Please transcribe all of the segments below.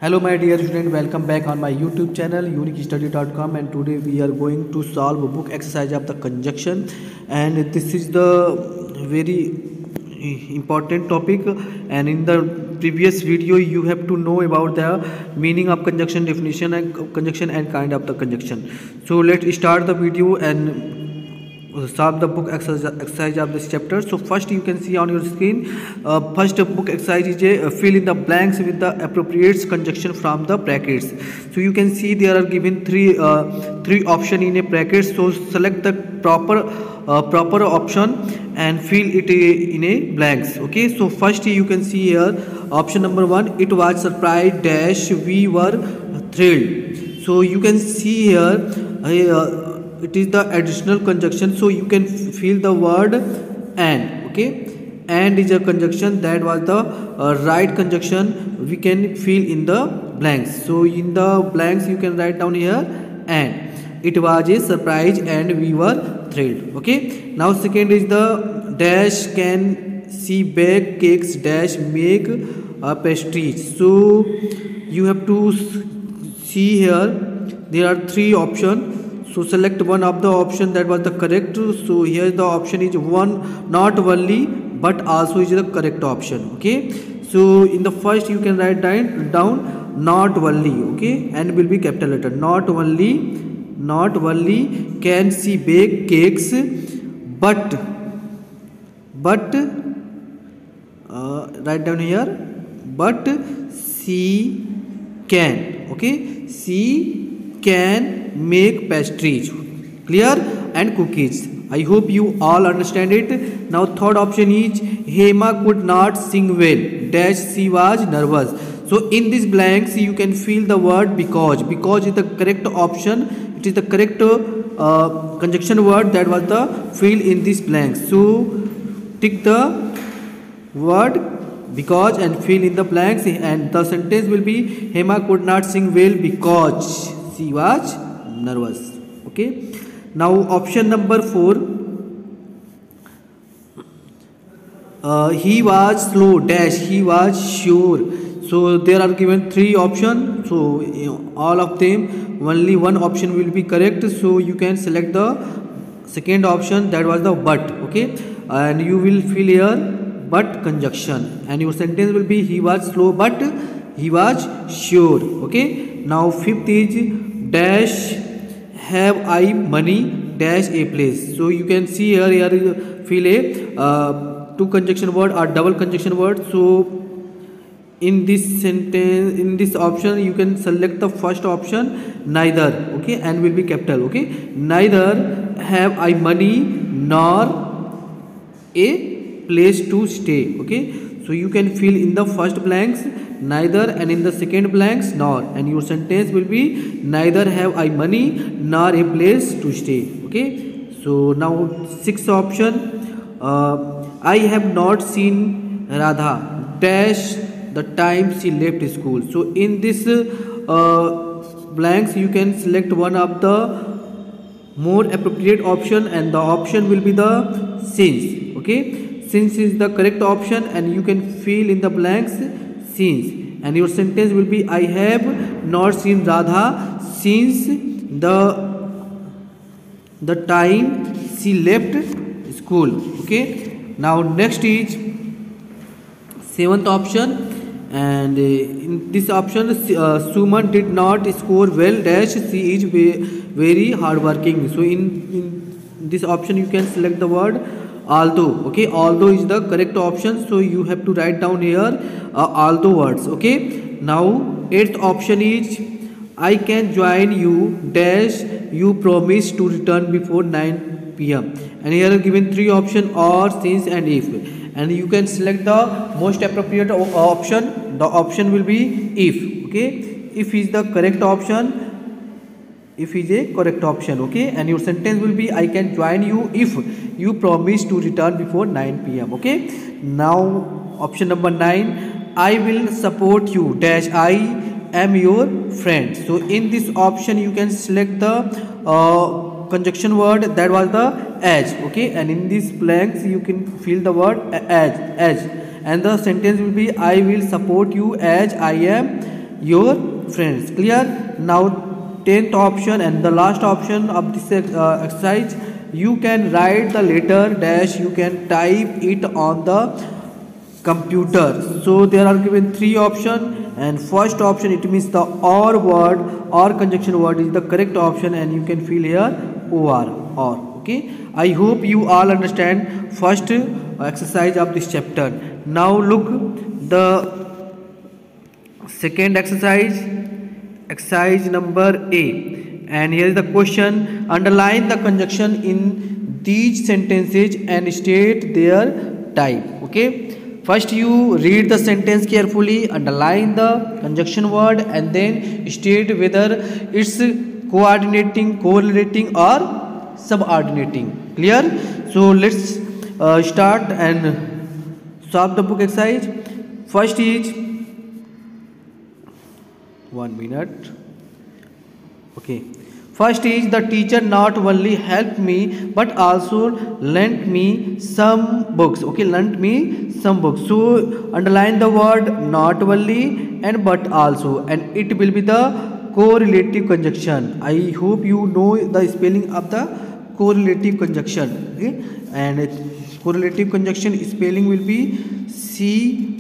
Hello my dear student, welcome back on my YouTube channel uniquestudy.com, and today we are going to solve a book exercise of the conjunction, and this is the very important topic. And in the previous video you have to know about the meaning of conjunction, definition and conjunction, and kind of the conjunction. So let's start the video and solve the book exercise of this chapter. So first you can see on your screen, first book exercise is a fill in the blanks with the appropriate conjunction from the brackets. So you can see there are given three option in a bracket. So select the proper option and fill it in a blanks. Okay, so first you can see here option number 1, it was surprised dash we were thrilled. So you can see here it is the additional conjunction, so you can feel the word and. Okay, and is a conjunction, that was the right conjunction we can fill in the blanks. So in the blanks you can write down here and it was a surprise and we were thrilled. Okay, now second is the dash can see bake cakes dash make pastries. So you have to see here there are three options. So select one of the option that was the correct. So here the option is one, not only but also is the correct option. Okay, so in the first you can write down not only. Okay, and will be capital letter. Not only can she bake cakes, but write down here, but she can. Okay, she can make pastries, clear, and cookies. I hope you all understand it. Now third option is Hema could not sing well dash she was nervous. So in these blanks you can fill the word because is the correct option. It is the correct conjunction word that was the fill in these blanks. So tick the word because and fill in the blanks, and the sentence will be Hema could not sing well because she was nervous. Okay, now option number 4, he was slow dash he was sure. So there are given three options, so all of them only one option will be correct. So you can select the second option, that was the but. Okay, and you will fill here but conjunction, and your sentence will be he was slow but he was sure. Okay, now fifth is dash have I money dash a place. So you can see here fill a two conjunction word or double conjunction word. So in this sentence, in this option you can select the first option, neither. Okay, and will be capital. Okay, neither have I money nor a place to stay. Okay, so you can fill in the first blanks neither, and in the second blanks nor, and your sentence will be neither have I money nor a place to stay. Okay, so now sixth option, I have not seen Radha dash the time she left school. So in this blanks you can select one of the more appropriate option, and the option will be the since. Okay, since is the correct option, and you can fill in the blanks since, and your sentence will be I have not seen Radha since the time she left school. Okay, now next is seventh option, and in this option Suman did not score well dash she is very hardworking. So in this option you can select the word although. Okay, although is the correct option, so you have to write down here although words. Okay, now eighth option is I can join you dash you promise to return before 9 p.m. and here are given three options, or, since, and if, and you can select the most appropriate option. The option will be if. Okay, if is the correct option, if is a correct option. Okay, and your sentence will be I can join you if you promise to return before 9 p.m. Okay, now option number 9, I will support you dash I am your friend. So in this option you can select the conjunction word, that was the as. Okay, and in these blanks you can fill the word as, and the sentence will be I will support you as I am your friends. Clear? Now 10th option and the last option of this exercise, you can write the letter dash, you can type it on the computer. So there are given 3 options, and first option, it means the or word or conjunction word is the correct option, and you can fill here or. Okay, I hope you all understand first exercise of this chapter. Now look the second exercise number A, and here is the question: underline the conjunction in these sentences and state their type. Okay, first you read the sentence carefully, underline the conjunction word, and then state whether it's coordinating, correlating, or subordinating. Clear? So let's start and solve the book exercise. First is 1 minute. Okay, first is the teacher not only helped me but also lent me some books. Okay, lent me some books. So underline the word not only and but also, and it will be the correlative conjunction. I hope you know the spelling of the correlative conjunction. Okay, and correlative conjunction spelling will be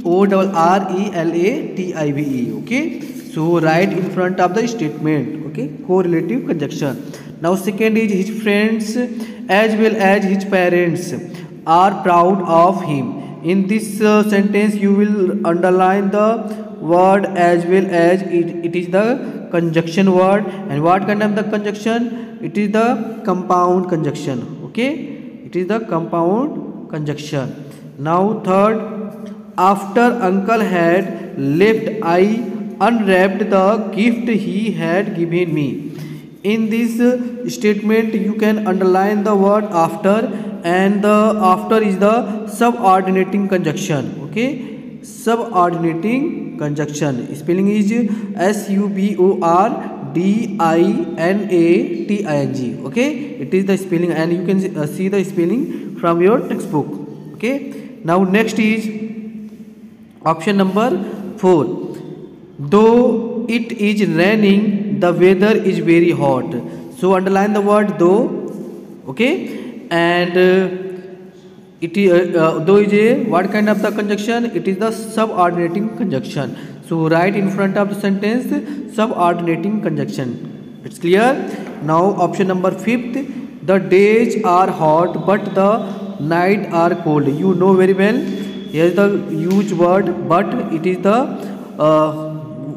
CORRELATIVE. Okay, so write in front of the statement. Okay, correlative conjunction. Now second is his friends as well as his parents are proud of him. In this sentence you will underline the word as well as it is the conjunction word. And what kind of the conjunction? It is the compound conjunction. Okay, it is the compound conjunction. Now third, after uncle had left, I unwrapped the gift he had given me. In this statement you can underline the word after, and the after is the subordinating conjunction. Okay, subordinating conjunction spelling is SUBORDINATING. Okay, it is the spelling, and you can see the spelling from your textbook. Okay, now next is option number 4. Though it is raining, the weather is very hot. So underline the word though. Okay, and it is though is a what kind of the conjunction? It is the subordinating conjunction. So write in front of the sentence subordinating conjunction. It's clear? Now option number 5th, the days are hot but the night are cold. You know very well, here is the huge word, but it is the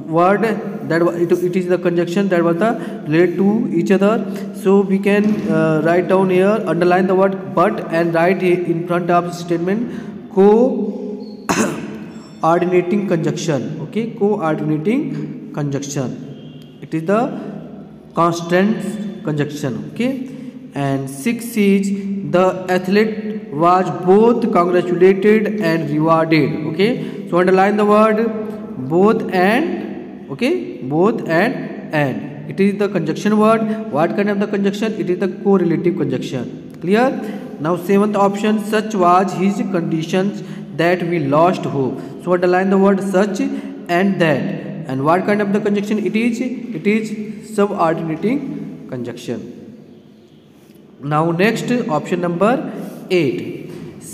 word that it is the conjunction that was the related to each other. So we can write down here, underline the word but, and write in front of statement coordinating conjunction. Okay, coordinating conjunction, it is the constant conjunction. Okay, and 6 is the athlete was both congratulated and rewarded. Okay, so underline the word both and. Okay, both and it is the conjunction word. What kind of the conjunction? It is the correlative conjunction. Clear? Now 7th option, such was his conditions that we lost hope. So underline the word such and that, and what kind of the conjunction it is? It is subordinating conjunction. Now next option number 8,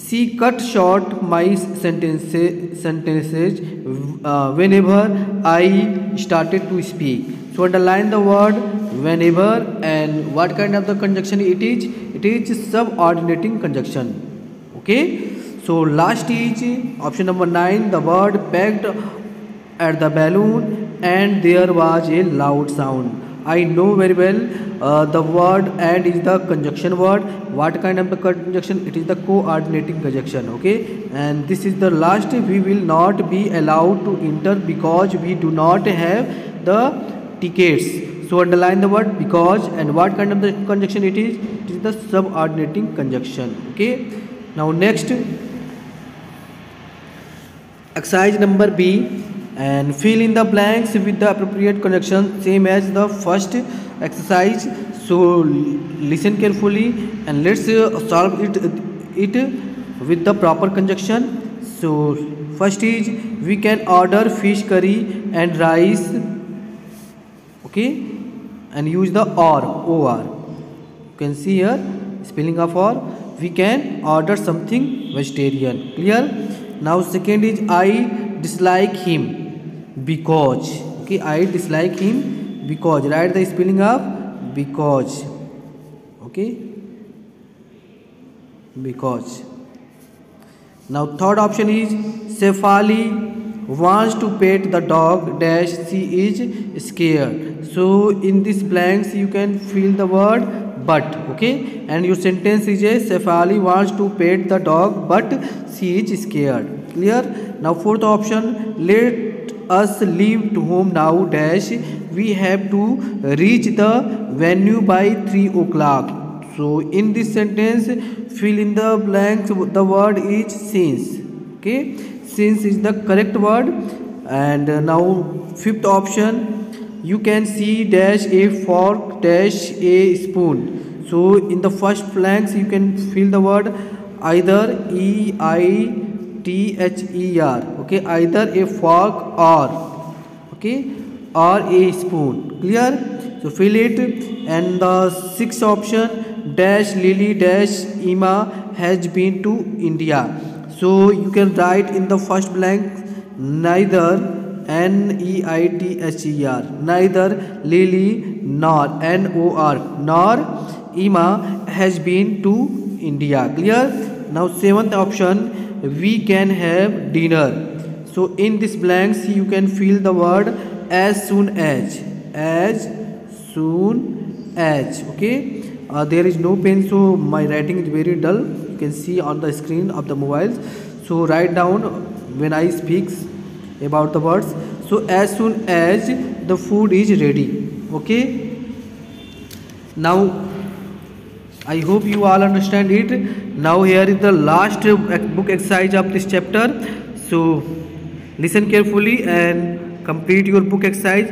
she cut short my sentences whenever I started to speak. So underline the word whenever, and what kind of the conjunction it is? It is subordinating conjunction. Okay, so last is option number 9, the word pegged at the balloon and there was a loud sound. I know very well the word and is the conjunction word. What kind of the conjunction? It is the coordinating conjunction. Okay, and this is the last, we will not be allowed to enter because we do not have the tickets. So underline the word because, and what kind of the conjunction it is? It is the subordinating conjunction. Okay, now next exercise number B, and fill in the blanks with the appropriate conjunction same as the first exercise. So listen carefully and let's solve it with the proper conjunction. So first is, we can order fish curry and rice, okay, and use the or. You can see here spelling of or. We can order something vegetarian. Clear? Now second is I dislike him because, okay, I dislike him because. Write the spelling of because, okay, because. Now third option is Sefali wants to pet the dog dash she is scared. So in this blanks you can fill the word but, okay, and your sentence is a Sefali wants to pet the dog but she is scared. Clear? Now fourth option, let us leave to home now dash we have to reach the venue by 3 o'clock. So in this sentence fill in the blanks, the word is since, okay, since is the correct word. And now fifth option, you can see dash a fork dash a spoon. So in the first blanks you can fill the word either EITHER, okay, either a fork or, okay, or a spoon. Clear? So fill it. And the sixth option, dash Lily dash Ima has been to India. So you can write in the first blank neither NEITHER, neither Lily nor NOR nor Ima has been to India. Clear? Now seventh option, we can have dinner. So in this blanks you can fill the word as soon as soon as, okay. There is no pen, so my writing is very dull. You can see on the screen of the mobiles. So write down when I speak about the words. So as soon as the food is ready, okay. Now I hope you all understand it. Now here is the last book exercise of this chapter. So listen carefully and complete your book exercise.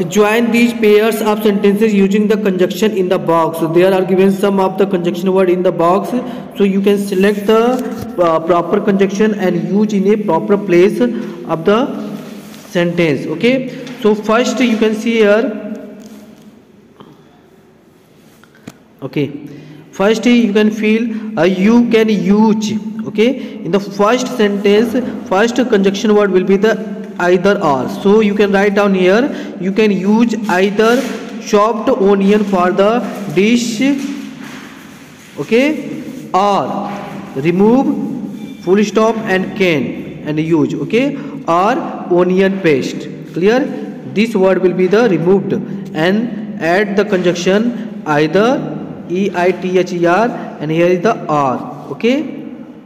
Join these pairs of sentences using the conjunction in the box. So there are given some of the conjunction word in the box. So you can select the proper conjunction and use in a proper place of the sentence. Okay. So first you can see here. Okay. First you can feel you can use. Okay. In the first sentence, first conjunction word will be the either or. So you can write down here, you can use either chopped onion for the dish, okay, or remove full stop and can and use, okay, or onion paste. Clear? This word will be the removed and add the conjunction either EITHER and here is the or, okay,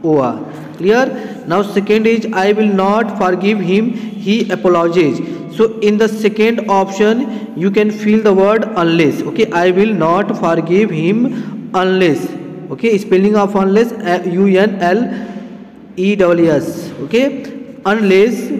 OR. Clear? Now second is I will not forgive him, he apologizes. So in the second option you can fill the word unless, okay, I will not forgive him unless, okay, spelling of unless UNLESS, okay, unless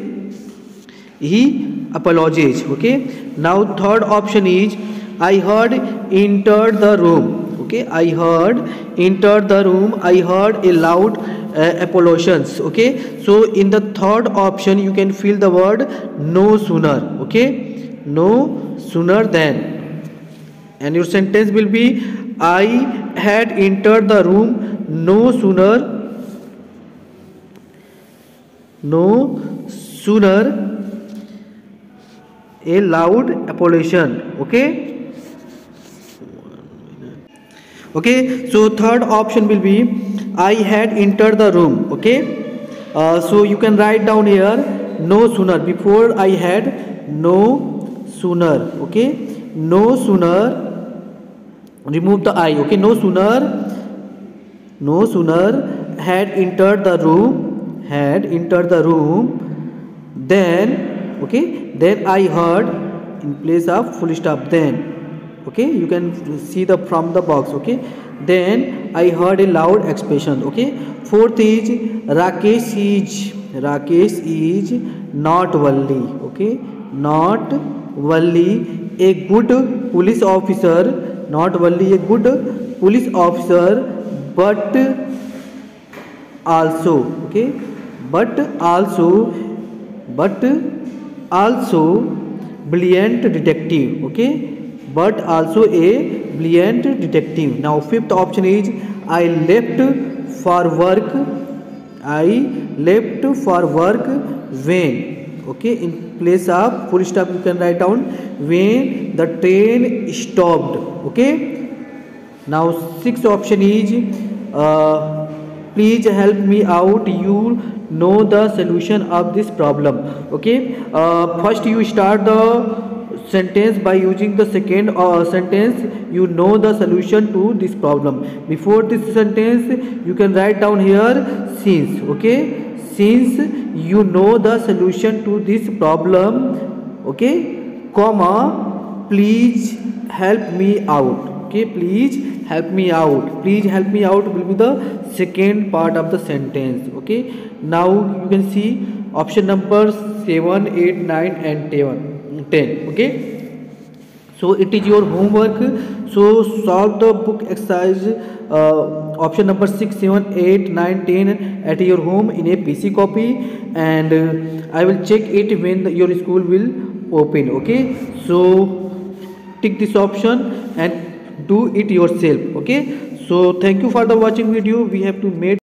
he apologizes, okay. Now third option is I heard entered the room, okay, I heard entered the room, I heard a loud apologies, okay. So in the third option you can fill the word no sooner, okay, no sooner than, and your sentence will be I had entered the room no sooner a loud apology, okay. Okay, so third option will be I had entered the room, okay. So you can write down here no sooner before I had no sooner, okay, no sooner, remove the I, okay, no sooner had entered the room, then, okay, then I heard in place of full stop then, okay, you can see the from the box, okay, then I heard a loud explosion, okay. Fourth is Rakesh is not Valli, okay, not Valli a good police officer, not Valli a good police officer, but also, okay, but also but also brilliant detective. Okay, but also a brilliant detective. Now fifth option is I left for work. I left for work when. Okay, in place of full stop you can write down when the train stopped. Okay, now sixth option is please help me out, you know the solution of this problem. Okay, first you start the sentence by using the second sentence, you know the solution to this problem. Before this sentence you can write down here since. Okay, since you know the solution to this problem. Okay, comma, please help me out. Okay, please help me out. Please help me out will be the second part of the sentence. Okay, now you can see option number 7, 8, 9 and 10. Okay, so it is your homework. So solve the book exercise option number 6, 7, 8, 9, 10 at your home in a PC copy, and I will check it when your school will open. Okay, so tick this option and do it yourself. Okay, so thank you for the watching video. We have to make